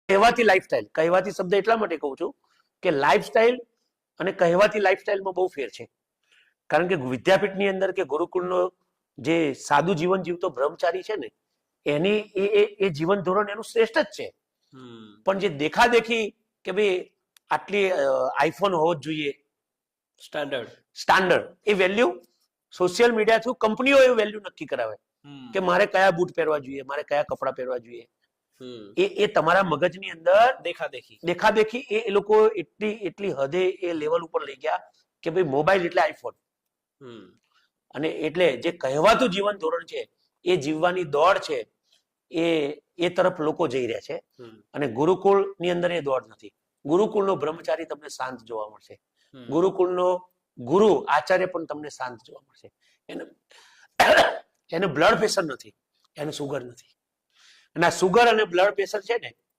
કહેવાતી લાઈફસ્ટાઈલ, કહેવાતી શબ્દ એટલા માટે કહું છું કે લાઈફસ્ટાઈલ અને કહેવાતી લાઈફસ્ટાઈલમાં બહુ ફેર છે. કારણ કે વિદ્યાપીઠની અંદર કે ગુરુકુળનો જે સાદું જીવન જીવતો બ્રહ્મચારી છે ને, એની એ જીવન ધોરણ એનું શ્રેષ્ઠ જ છે. પણ જે દેખાદેખી કે ભાઈ આટલી આઈફોન હોવો જ જોઈએ, સ્ટાન્ડર્ડ, એ વેલ્યુ સોશિયલ મીડિયા થ્રુ કંપનીઓ એ વેલ્યુ નક્કી કરાવે કે મારે કયા બૂટ પહેરવા જોઈએ, મારે કયા કપડાં પહેરવા જોઈએ. એ તમારા મગજની અંદર દેખાદેખી એ લોકો એટલી હદે એ લેવલ ઉપર લઈ ગયા કે ભાઈ મોબાઈલ એટલે આઈફોન. અને એટલે જે કહેવાતું જીવન ધોરણ છે એ જીવવાની દોડ છે એ તરફ લોકો જઈ રહ્યા છે. અને ગુરુકુળની અંદર એ દોડ નથી. ગુરુકુળનો બ્રહ્મચારી તમને શાંત જોવા મળશે. ગુરુકુળનો ગુરુ આચાર્ય પણ તમને શાંત જોવા મળશે. એને બ્લડ પ્રેશર નથી, એને સુગર નથી. અને આ સુગર અને બ્લડ પ્રેશર છે ને